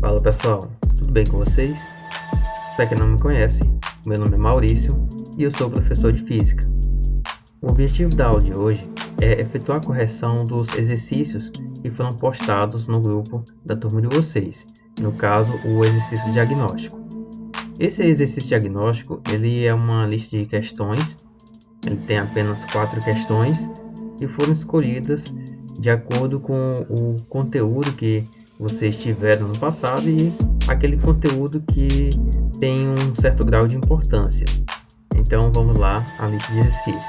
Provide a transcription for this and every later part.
Fala pessoal, tudo bem com vocês? Para quem não me conhece, meu nome é Maurício e eu sou professor de Física. O objetivo da aula de hoje é efetuar a correção dos exercícios que foram postados no grupo da turma de vocês, no caso, o exercício diagnóstico. Esse exercício diagnóstico ele é uma lista de questões, ele tem apenas 4 questões e foram escolhidas de acordo com o conteúdo que vocês tiveram no passado e aquele conteúdo que tem um certo grau de importância. Então vamos lá à lista de exercícios.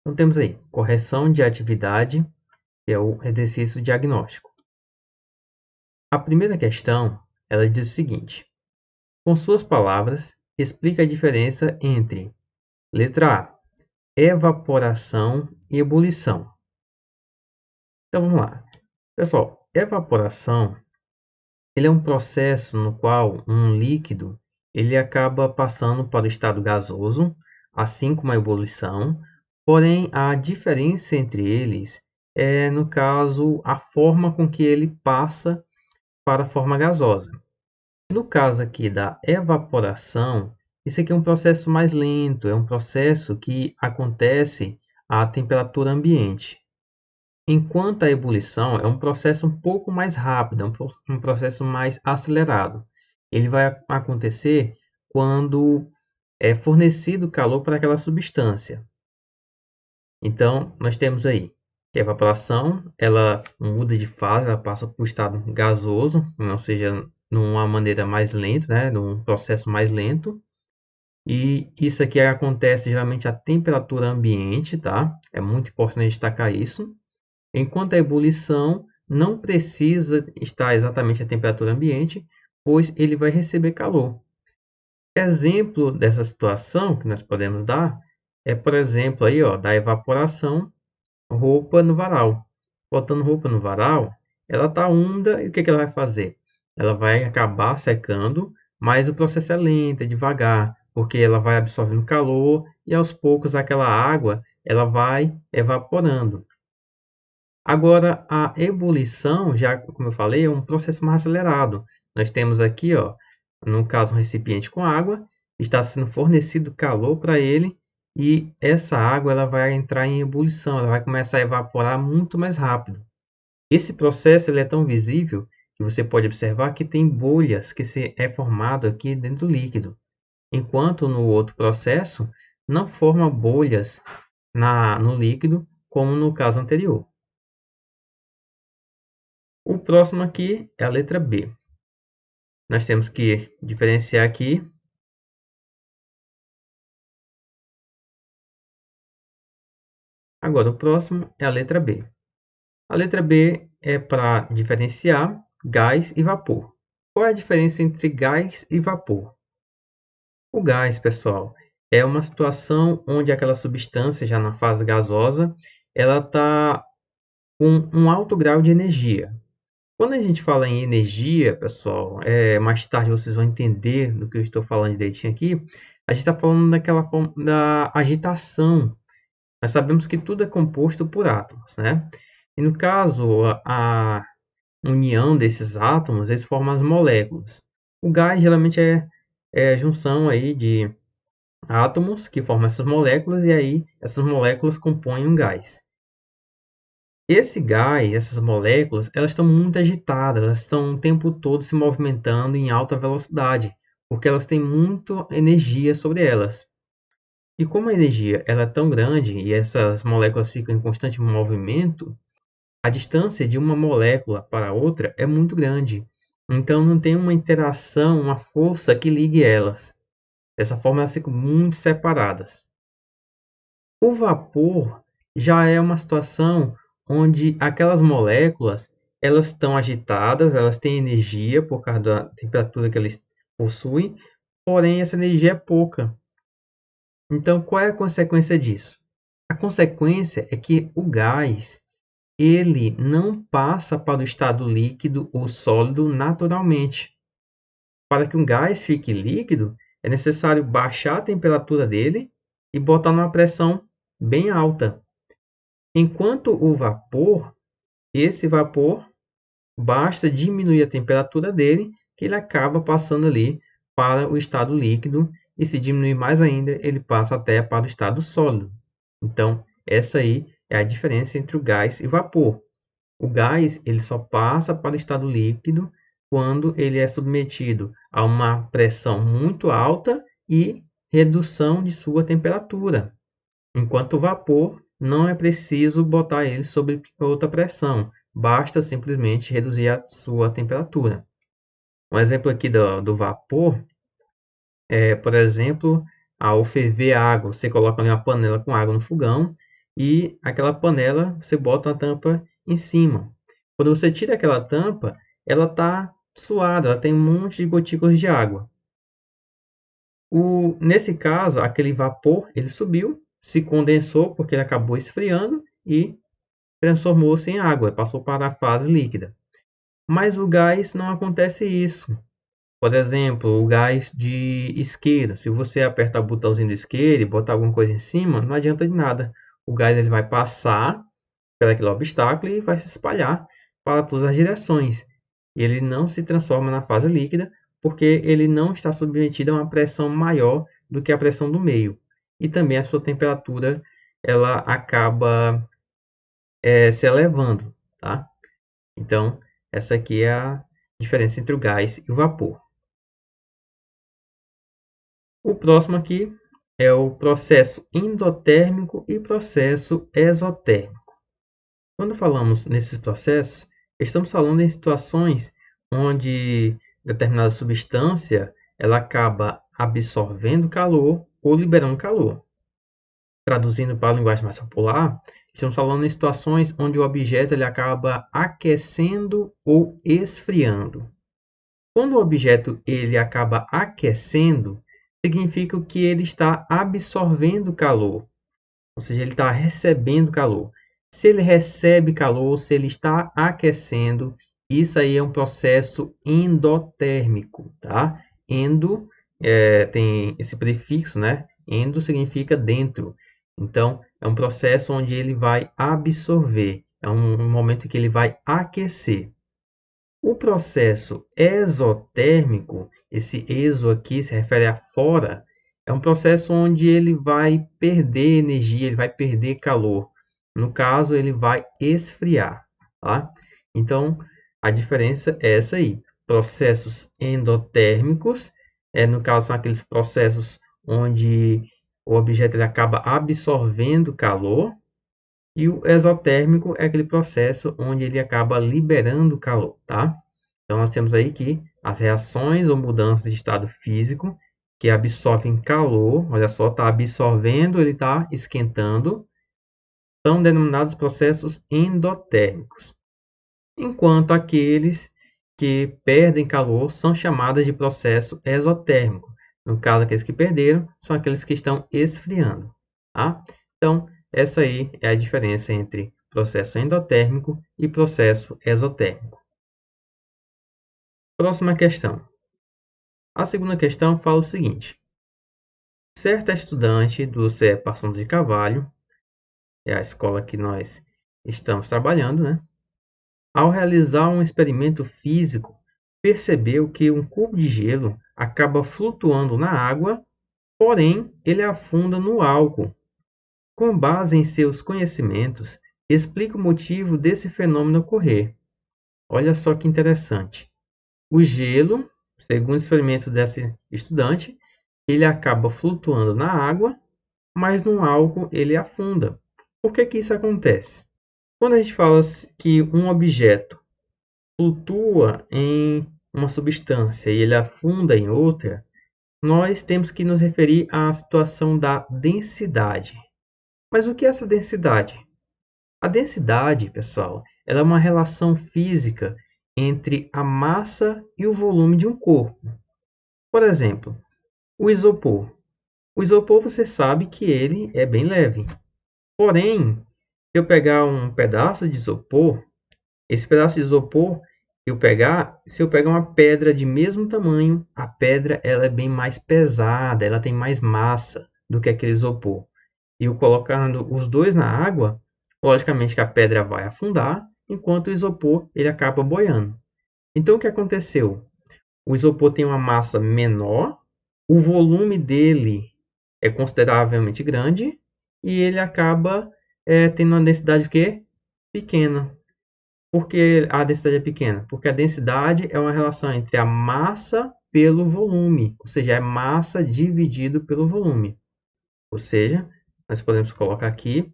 Então temos aí correção de atividade, que é o exercício diagnóstico. A primeira questão, ela diz o seguinte: com suas palavras, explica a diferença entre letra A, evaporação e ebulição. Então vamos lá. Pessoal, evaporação ele é um processo no qual um líquido ele acaba passando para o estado gasoso, assim como a ebulição, porém a diferença entre eles é, no caso, a forma com que ele passa para a forma gasosa. No caso aqui da evaporação, isso aqui é um processo mais lento, é um processo que acontece à temperatura ambiente. Enquanto a ebulição é um processo um pouco mais rápido, um processo mais acelerado. Ele vai acontecer quando é fornecido calor para aquela substância. Então, nós temos aí que a evaporação, ela muda de fase, ela passa para o estado gasoso, ou seja, numa maneira mais lenta, né, num processo mais lento. E isso aqui acontece geralmente à temperatura ambiente, tá? É muito importante destacar isso. Enquanto a ebulição não precisa estar exatamente à temperatura ambiente, pois ele vai receber calor. Exemplo dessa situação que nós podemos dar é, por exemplo, aí, ó, da evaporação, roupa no varal. Botando roupa no varal, ela está úmida e o que ela vai fazer? Ela vai acabar secando, mas o processo é lento, é devagar, porque ela vai absorvendo calor e aos poucos aquela água ela vai evaporando. Agora, a ebulição, já como eu falei, é um processo mais acelerado. Nós temos aqui, ó, no caso, um recipiente com água, está sendo fornecido calor para ele e essa água ela vai entrar em ebulição, ela vai começar a evaporar muito mais rápido. Esse processo ele é tão visível que você pode observar que tem bolhas que se é formado aqui dentro do líquido, enquanto no outro processo não forma bolhas no líquido, como no caso anterior. O próximo aqui é a letra B. Nós temos que diferenciar aqui. Agora, o próximo é a letra B. A letra B é para diferenciar gás e vapor. Qual é a diferença entre gás e vapor? O gás, pessoal, é uma situação onde aquela substância, já na fase gasosa, ela está com um alto grau de energia. Quando a gente fala em energia, pessoal, mais tarde vocês vão entender do que eu estou falando direitinho aqui. A gente está falando daquela forma da agitação. Nós sabemos que tudo é composto por átomos, né? E no caso, a união desses átomos, eles formam as moléculas. O gás geralmente é a junção aí de átomos que formam essas moléculas e aí essas moléculas compõem um gás. Esse gás, essas moléculas, elas estão muito agitadas, elas estão o tempo todo se movimentando em alta velocidade, porque elas têm muita energia sobre elas. E como a energia ela é tão grande e essas moléculas ficam em constante movimento, a distância de uma molécula para outra é muito grande. Então não tem uma interação, uma força que ligue elas. Dessa forma elas ficam muito separadas. O vapor já é uma situação onde aquelas moléculas elas estão agitadas, elas têm energia por causa da temperatura que eles possuem, porém essa energia é pouca. Então, qual é a consequência disso? A consequência é que o gás ele não passa para o estado líquido ou sólido naturalmente. para que um gás fique líquido, é necessário baixar a temperatura dele e botar numa pressão bem alta. Enquanto o vapor, esse vapor, basta diminuir a temperatura dele, que ele acaba passando ali para o estado líquido, e se diminuir mais ainda, ele passa até para o estado sólido. Então, essa aí é a diferença entre o gás e o vapor. O gás, ele só passa para o estado líquido quando ele é submetido a uma pressão muito alta e redução de sua temperatura. Enquanto o vapor, não é preciso botar ele sob outra pressão, basta simplesmente reduzir a sua temperatura. Um exemplo aqui do vapor é, por exemplo, ao ferver a água, você coloca ali uma panela com água no fogão e aquela panela você bota a tampa em cima. Quando você tira aquela tampa, ela está suada, ela tem um monte de gotículas de água. Nesse caso, aquele vapor ele subiu, se condensou porque ele acabou esfriando e transformou-se em água, passou para a fase líquida. Mas o gás não acontece isso. Por exemplo, o gás de isqueiro. Se você apertar o botãozinho do isqueiro e botar alguma coisa em cima, não adianta de nada. O gás ele vai passar por aquele obstáculo e vai se espalhar para todas as direções. Ele não se transforma na fase líquida porque ele não está submetido a uma pressão maior do que a pressão do meio. E também a sua temperatura ela acaba se elevando, tá? Então, essa aqui é a diferença entre o gás e o vapor. O próximo aqui é o processo endotérmico e processo exotérmico. Quando falamos nesses processos, estamos falando em situações onde determinada substância ela acaba absorvendo calor ou liberando calor. Traduzindo para a linguagem mais popular, estamos falando em situações onde o objeto ele acaba aquecendo ou esfriando. Quando o objeto ele acaba aquecendo, significa que ele está absorvendo calor, ou seja, ele está recebendo calor. Se ele recebe calor, se ele está aquecendo, isso aí é um processo endotérmico, tá? Endo tem esse prefixo, né? Endo significa dentro. Então, é um processo onde ele vai absorver, é um momento que ele vai aquecer. O processo exotérmico, esse exo aqui se refere a fora, é um processo onde ele vai perder energia, ele vai perder calor. No caso, ele vai esfriar, tá? Então, a diferença é essa aí. Processos endotérmicos, no caso, são aqueles processos onde o objeto ele acaba absorvendo calor, e o exotérmico é aquele processo onde ele acaba liberando calor, tá? Então, nós temos aí que as reações ou mudanças de estado físico que absorvem calor, olha só, está absorvendo, ele está esquentando, são denominados processos endotérmicos. Enquanto aqueles que perdem calor são chamados de processo exotérmico. No caso, aqueles que perderam são aqueles que estão esfriando, tá? Então, essa aí é a diferença entre processo endotérmico e processo exotérmico. Próxima questão. A segunda questão fala o seguinte: certa estudante do CE Passando de Carvalho, é a escola que nós estamos trabalhando, né? Ao realizar um experimento físico, percebeu que um cubo de gelo acaba flutuando na água, porém ele afunda no álcool. Com base em seus conhecimentos, explica o motivo desse fenômeno ocorrer. Olha só que interessante. O gelo, segundo o experimento dessa estudante, ele acaba flutuando na água, mas no álcool ele afunda. Por que que isso acontece? Quando a gente fala que um objeto flutua em uma substância e ele afunda em outra, nós temos que nos referir à situação da densidade. Mas o que é essa densidade? A densidade, pessoal, ela é uma relação física entre a massa e o volume de um corpo. Por exemplo, o isopor. O isopor você sabe que ele é bem leve. Porém, se eu pegar um pedaço de isopor, esse pedaço de isopor Se eu pegar uma pedra de mesmo tamanho, a pedra ela é bem mais pesada, ela tem mais massa do que aquele isopor. E eu colocando os dois na água, logicamente que a pedra vai afundar, enquanto o isopor ele acaba boiando. Então, o que aconteceu? O isopor tem uma massa menor, o volume dele é consideravelmente grande e ele acaba tendo uma densidade o quê? Pequena. Por que a densidade é pequena? Porque a densidade é uma relação entre a massa pelo volume, ou seja, é massa dividido pelo volume. Ou seja, nós podemos colocar aqui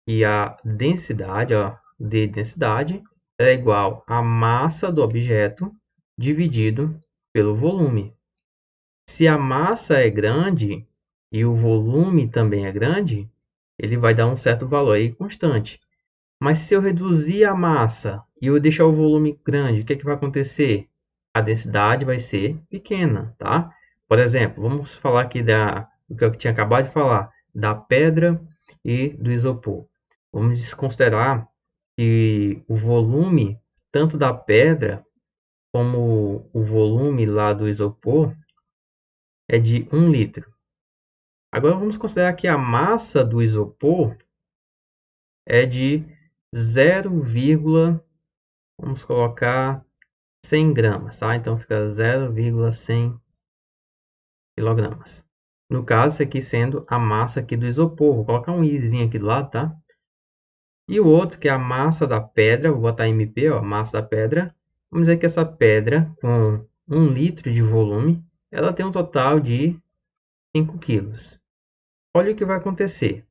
que a densidade, ó, de densidade, é igual à massa do objeto dividido pelo volume. Se a massa é grande e o volume também é grande, ele vai dar um certo valor aí constante. Mas se eu reduzir a massa e eu deixar o volume grande, o que vai acontecer? A densidade vai ser pequena, tá? Por exemplo, vamos falar aqui do que eu tinha acabado de falar, da pedra e do isopor. Vamos desconsiderar que o volume, tanto da pedra como o volume lá do isopor, é de 1 litro. Agora vamos considerar que a massa do isopor é de 0, vamos colocar 100 gramas, tá? Então fica 0,100 quilogramas. No caso, isso aqui sendo a massa aqui do isopor. Vou colocar um izinho aqui do lado, tá? E o outro, que é a massa da pedra, vou botar MP, ó, massa da pedra. Vamos dizer que essa pedra, com 1 litro de volume, ela tem um total de 5 quilos. Olha o que vai acontecer.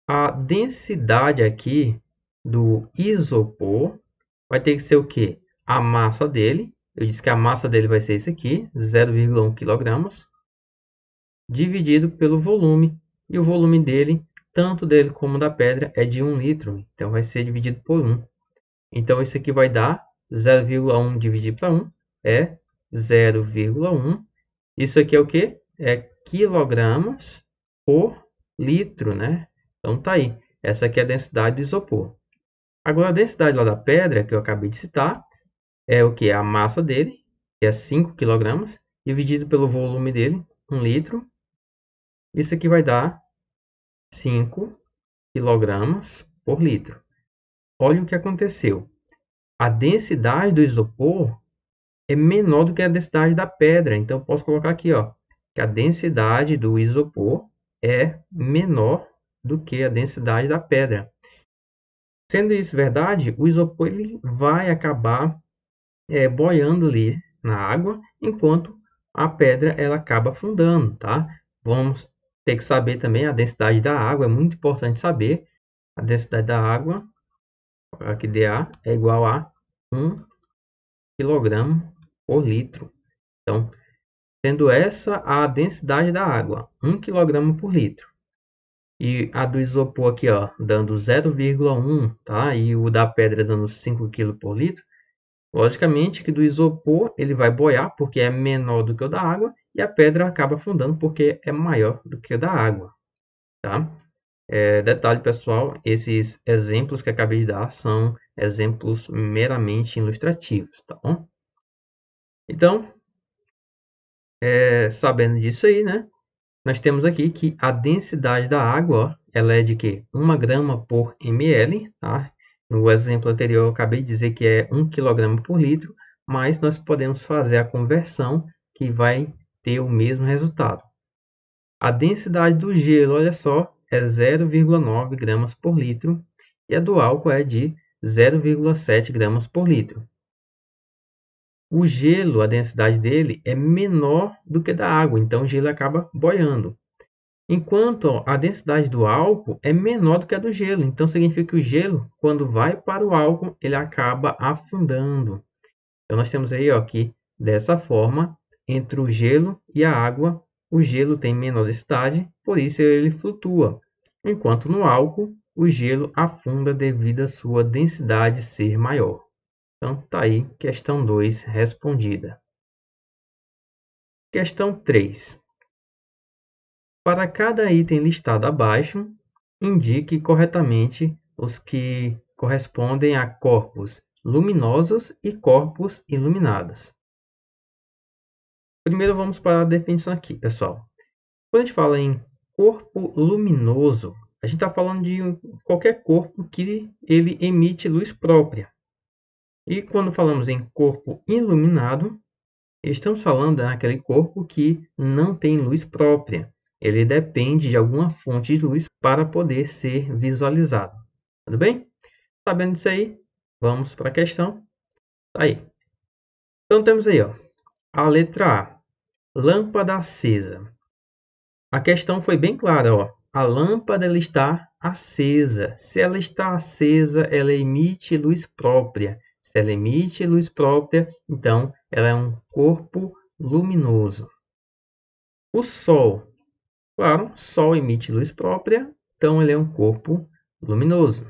A densidade aqui do isopor vai ter que ser o quê? A massa dele. Eu disse que a massa dele vai ser isso aqui, 0,1 kg, dividido pelo volume. E o volume dele, tanto dele como da pedra, é de 1 litro. Então, vai ser dividido por 1. Então, isso aqui vai dar 0,1 dividido para 1 é 0,1. Isso aqui é o quê? É quilogramas por litro, né? Então, tá aí. Essa aqui é a densidade do isopor. Agora, a densidade lá da pedra, que eu acabei de citar, é o que? A massa dele, que é 5 kg, dividido pelo volume dele, 1 litro. Isso aqui vai dar 5 kg por litro. Olha o que aconteceu. A densidade do isopor é menor do que a densidade da pedra. Então, eu posso colocar aqui, ó, que a densidade do isopor é menor do que a densidade da pedra. Sendo isso verdade, o isopor ele vai acabar boiando ali na água, enquanto a pedra ela acaba afundando, tá? Vamos ter que saber também a densidade da água, é muito importante saber. A densidade da água, aqui dA, é igual a 1 kg por litro. Então, sendo essa a densidade da água, 1 kg por litro. E a do isopor aqui, ó, dando 0,1, tá? E o da pedra dando 5 kg por litro. Logicamente que do isopor ele vai boiar porque é menor do que o da água e a pedra acaba afundando porque é maior do que o da água, tá? Detalhe, pessoal, esses exemplos que acabei de dar são exemplos meramente ilustrativos, tá bom? Então, sabendo disso aí, né? Nós temos aqui que a densidade da água, ó, ela é de quê? 1 grama por ml, tá? No exemplo anterior, eu acabei de dizer que é 1 kg por litro, mas nós podemos fazer a conversão que vai ter o mesmo resultado. A densidade do gelo, olha só, é 0,9 gramas por litro e a do álcool é de 0,7 gramas por litro. O gelo, a densidade dele é menor do que da água, então o gelo acaba boiando. Enquanto a densidade do álcool é menor do que a do gelo. Então, significa que o gelo, quando vai para o álcool, ele acaba afundando. Então, nós temos aí ó, que, dessa forma, entre o gelo e a água, o gelo tem menor densidade, por isso ele flutua. Enquanto no álcool, o gelo afunda devido à sua densidade ser maior. Então, está aí, questão 2 respondida. Questão 3. Para cada item listado abaixo, indique corretamente os que correspondem a corpos luminosos e corpos iluminados. Primeiro vamos para a definição aqui, pessoal. Quando a gente fala em corpo luminoso, a gente está falando de qualquer corpo que ele emite luz própria. E quando falamos em corpo iluminado, estamos falando daquele corpo que não tem luz própria. Ele depende de alguma fonte de luz para poder ser visualizado. Tudo bem? Sabendo disso aí, vamos para a questão. Aí. Então temos aí, ó, a letra A, lâmpada acesa. A questão foi bem clara, ó. A lâmpada ela está acesa. Se ela está acesa, ela emite luz própria. Se ela emite luz própria, então ela é um corpo luminoso. O Sol, claro, o Sol emite luz própria, então ele é um corpo luminoso.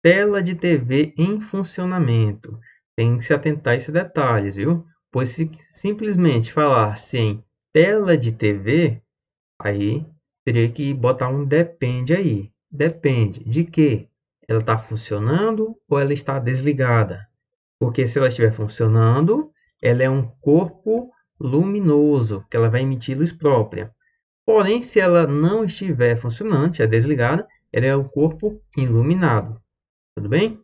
Tela de TV em funcionamento. Tem que se atentar a esses detalhes, viu? Pois se simplesmente falasse em tela de TV, aí teria que botar um depende aí. Depende de quê? Ela está funcionando ou ela está desligada? Porque se ela estiver funcionando, ela é um corpo luminoso, que ela vai emitir luz própria. Porém, se ela não estiver funcionando, é desligada, ela é um corpo iluminado. Tudo bem?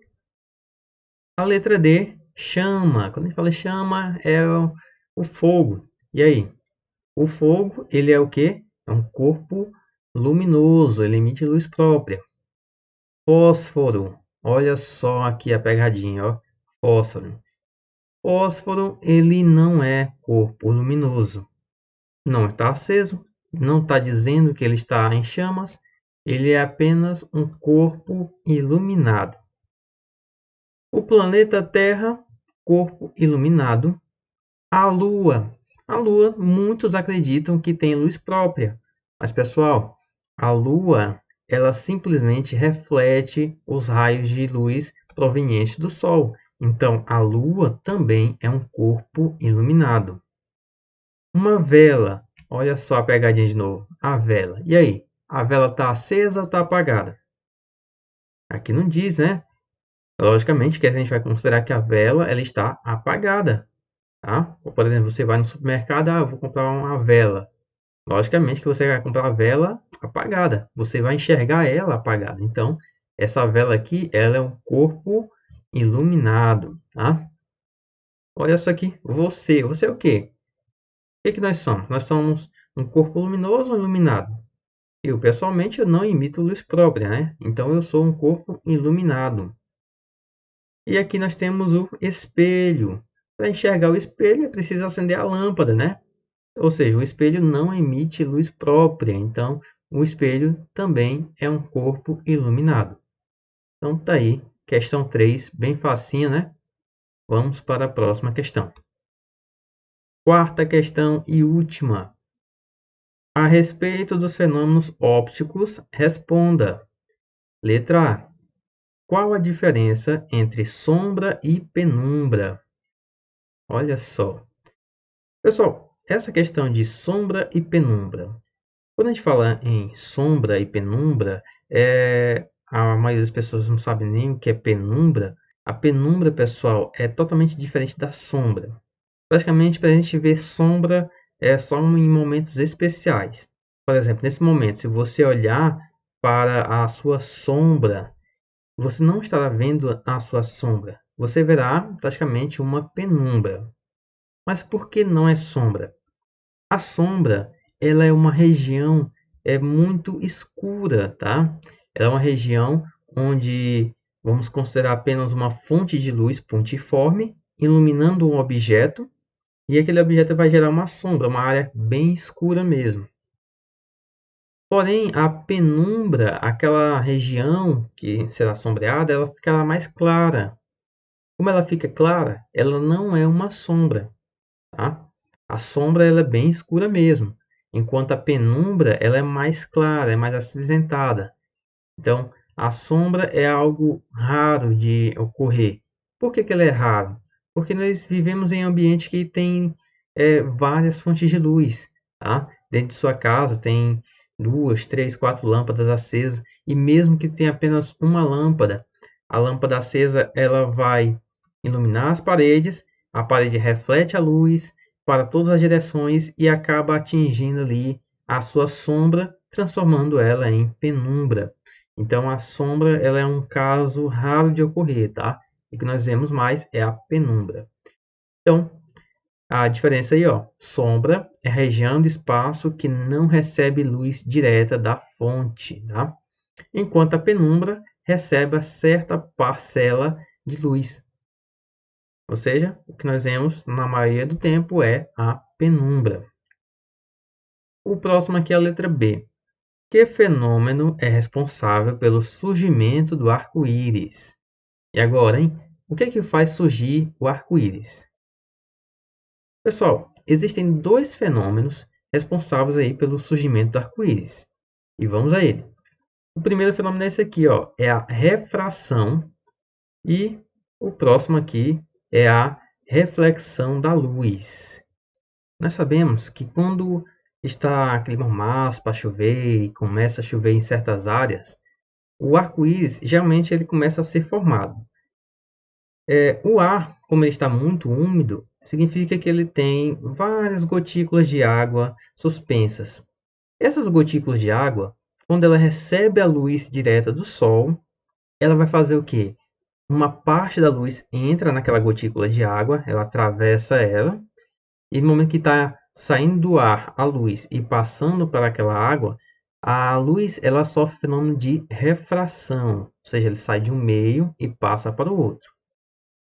A letra D, chama. Quando a gente fala chama, é o fogo. E aí? O fogo, ele é o quê? É um corpo luminoso, ele emite luz própria. Fósforo. Olha só aqui a pegadinha, ó. Fósforo. Fósforo, ele não é corpo luminoso. Não está aceso, não está dizendo que ele está em chamas, ele é apenas um corpo iluminado. O planeta Terra, corpo iluminado. A Lua. A Lua, muitos acreditam que tem luz própria. Mas, pessoal, a Lua, ela simplesmente reflete os raios de luz provenientes do Sol. Então, a Lua também é um corpo iluminado. Uma vela. Olha só a pegadinha de novo. A vela. E aí? A vela está acesa ou está apagada? Aqui não diz, né? Logicamente que a gente vai considerar que a vela ela está apagada. Tá? Ou, por exemplo, você vai no supermercado, eu vou comprar uma vela. Logicamente que você vai comprar a vela apagada. Você vai enxergar ela apagada. Então, essa vela aqui, ela é um corpo iluminado, tá? Olha só aqui, você. Você é o quê? O que nós somos? Nós somos um corpo luminoso ou iluminado? Eu, pessoalmente, eu não emito luz própria, né? Então, eu sou um corpo iluminado. E aqui nós temos o espelho. Para enxergar o espelho, é preciso acender a lâmpada, né? Ou seja, o espelho não emite luz própria, então o espelho também é um corpo iluminado. Então tá aí, questão 3, bem facinha, né? Vamos para a próxima questão. Quarta questão e última. A respeito dos fenômenos ópticos, responda. Letra A. Qual a diferença entre sombra e penumbra? Olha só. Pessoal, essa questão de sombra e penumbra. Quando a gente fala em sombra e penumbra, a maioria das pessoas não sabe nem o que é penumbra. A penumbra, pessoal, é totalmente diferente da sombra. Praticamente, para a gente ver sombra, é só em momentos especiais. Por exemplo, nesse momento, se você olhar para a sua sombra, você não estará vendo a sua sombra. Você verá praticamente uma penumbra. Mas por que não é sombra? A sombra, ela é uma região muito escura, tá? Ela é uma região onde vamos considerar apenas uma fonte de luz pontiforme iluminando um objeto e aquele objeto vai gerar uma sombra, uma área bem escura mesmo. Porém, a penumbra, aquela região que será sombreada, ela ficará mais clara. Como ela fica clara, ela não é uma sombra, tá? A sombra ela é bem escura mesmo, enquanto a penumbra ela é mais clara, é mais acinzentada. Então, a sombra é algo raro de ocorrer. Por que ela é raro? Porque nós vivemos em ambiente que tem várias fontes de luz, tá? Dentro de sua casa tem 2, 3, 4 lâmpadas acesas, e mesmo que tenha apenas uma lâmpada, a lâmpada acesa ela vai iluminar as paredes, a parede reflete a luz para todas as direções e acaba atingindo ali a sua sombra, transformando ela em penumbra. Então, a sombra ela é um caso raro de ocorrer, tá? O que nós vemos mais é a penumbra. Então, a diferença aí, ó, sombra é a região do espaço que não recebe luz direta da fonte, tá? Enquanto a penumbra recebe certa parcela de luz. Ou seja, o que nós vemos na maioria do tempo é a penumbra. O próximo aqui é a letra B. Que fenômeno é responsável pelo surgimento do arco-íris? E agora, hein? O que é que faz surgir o arco-íris? Pessoal, existem dois fenômenos responsáveis aí pelo surgimento do arco-íris. E vamos a ele. O primeiro fenômeno é esse aqui, ó, é a refração. E o próximo aqui é a reflexão da luz. Nós sabemos que quando está clima março para chover e começa a chover em certas áreas, o arco-íris geralmente ele começa a ser formado. O ar, como ele está muito úmido, significa que ele tem várias gotículas de água suspensas. Essas gotículas de água, quando ela recebe a luz direta do sol, ela vai fazer o quê? Uma parte da luz entra naquela gotícula de água, ela atravessa ela, e no momento que está saindo do ar a luz e passando para aquela água, a luz ela sofre o fenômeno de refração, ou seja, ele sai de um meio e passa para o outro.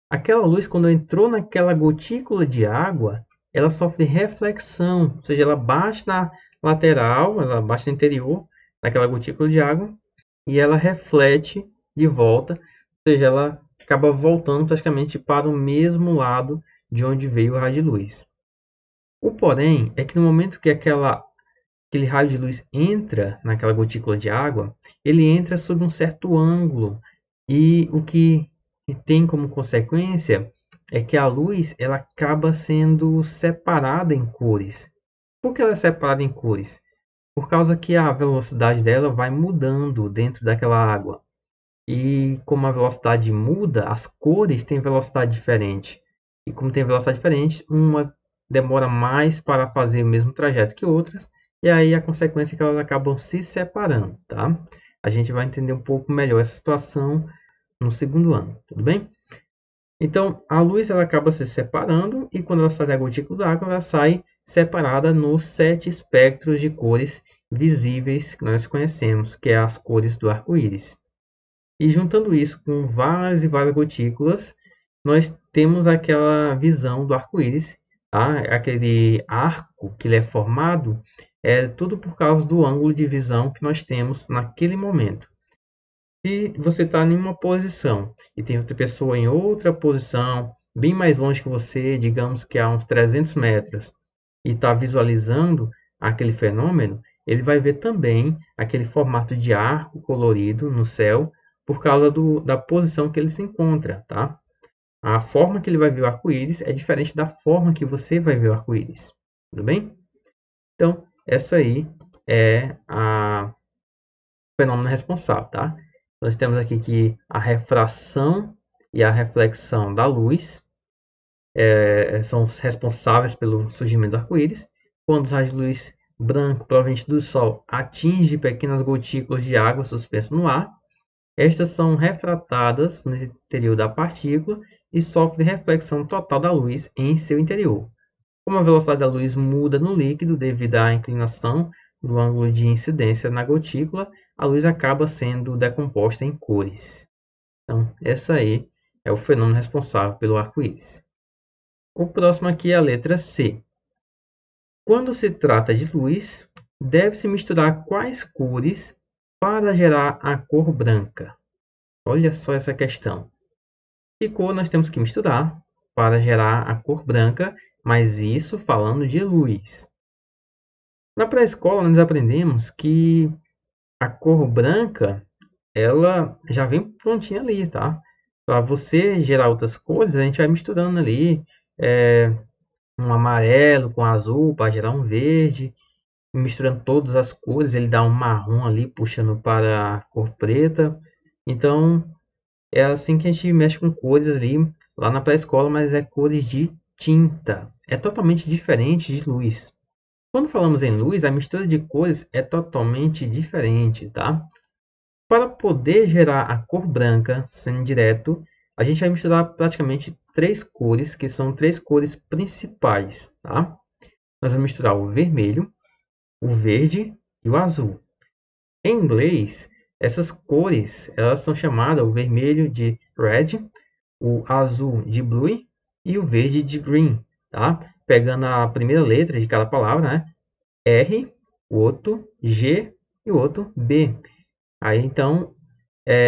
Aquela luz, quando entrou naquela gotícula de água, ela sofre reflexão, ou seja, ela bate na lateral, ela bate no interior daquela gotícula de água e ela reflete de volta, ou seja, ela acaba voltando praticamente para o mesmo lado de onde veio o raio de luz. O porém é que no momento que aquele raio de luz entra naquela gotícula de água, ele entra sob um certo ângulo e o que tem como consequência é que a luz ela acaba sendo separada em cores. Por que ela é separada em cores? Por causa que a velocidade dela vai mudando dentro daquela água. E como a velocidade muda, as cores têm velocidade diferente. E como tem velocidade diferente, uma demora mais para fazer o mesmo trajeto que outras. E aí a consequência é que elas acabam se separando, tá? A gente vai entender um pouco melhor essa situação no segundo ano, tudo bem? Então, a luz ela acaba se separando e quando ela sai da gotícula d'água, ela sai separada nos 7 espectros de cores visíveis que nós conhecemos, que é as cores do arco-íris. E juntando isso com várias e várias gotículas, nós temos aquela visão do arco-íris, tá? Aquele arco que ele é formado, é tudo por causa do ângulo de visão que nós temos naquele momento. Se você está em uma posição e tem outra pessoa em outra posição, bem mais longe que você, digamos que a uns 300 metros, e está visualizando aquele fenômeno, ele vai ver também aquele formato de arco colorido no céu por causa da posição que ele se encontra, tá? A forma que ele vai ver o arco-íris é diferente da forma que você vai ver o arco-íris, tudo bem? Então, essa aí é o fenômeno responsável, tá? Nós temos aqui que a refração e a reflexão da luz são responsáveis pelo surgimento do arco-íris. Quando os raios de luz branco proveniente do Sol atingem pequenas gotículas de água suspensas no ar, estas são refratadas no interior da partícula e sofrem reflexão total da luz em seu interior. Como a velocidade da luz muda no líquido devido à inclinação do ângulo de incidência na gotícula, a luz acaba sendo decomposta em cores. Então, essa aí é o fenômeno responsável pelo arco-íris. O próximo aqui é a letra C. Quando se trata de luz, deve-se misturar quais cores para gerar a cor branca? Olha só essa questão. Que cor nós temos que misturar para gerar a cor branca, mas isso falando de luz. Na pré-escola nós aprendemos que a cor branca, ela já vem prontinha ali, tá? Para você gerar outras cores, a gente vai misturando ali um amarelo com azul para gerar um verde, misturando todas as cores, ele dá um marrom ali puxando para a cor preta. Então, é assim que a gente mexe com cores ali lá na pré-escola, mas é cores de tinta. É totalmente diferente de luz. Quando falamos em luz, a mistura de cores é totalmente diferente, tá? Para poder gerar a cor branca, sendo direto, a gente vai misturar praticamente 3 cores, que são 3 cores principais, tá? Nós vamos misturar o vermelho, o verde e o azul. Em inglês, essas cores, elas são chamadas, o vermelho de red, o azul de blue e o verde de green, tá? Pegando a primeira letra de cada palavra, né? R, o outro G e o outro B. Aí, então,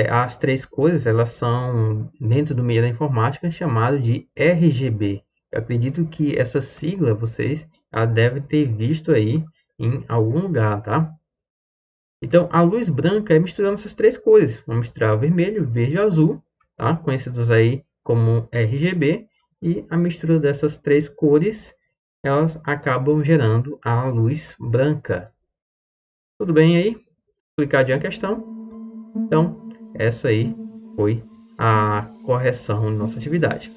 as 3 cores, elas são, dentro do meio da informática, chamado de RGB. Eu acredito que essa sigla vocês já devem ter visto aí em algum lugar, tá? Então, a luz branca é misturando essas 3 cores. Vamos misturar o vermelho, verde e azul, tá? Conhecidos aí como RGB. E a mistura dessas 3 cores, elas acabam gerando a luz branca. Tudo bem aí? Explicadinha a questão? Então, essa aí foi a correção de nossa atividade.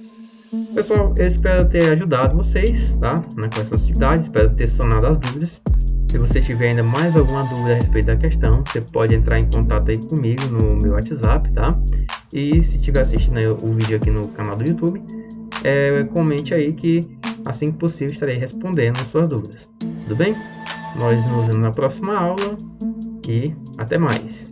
Pessoal, eu espero ter ajudado vocês, tá? Com essas atividades, espero ter sanado as dúvidas. Se você tiver ainda mais alguma dúvida a respeito da questão, você pode entrar em contato aí comigo no meu WhatsApp, tá? E se estiver assistindo o vídeo aqui no canal do YouTube, comente aí que assim que possível estarei respondendo as suas dúvidas. Tudo bem? Nós nos vemos na próxima aula e até mais.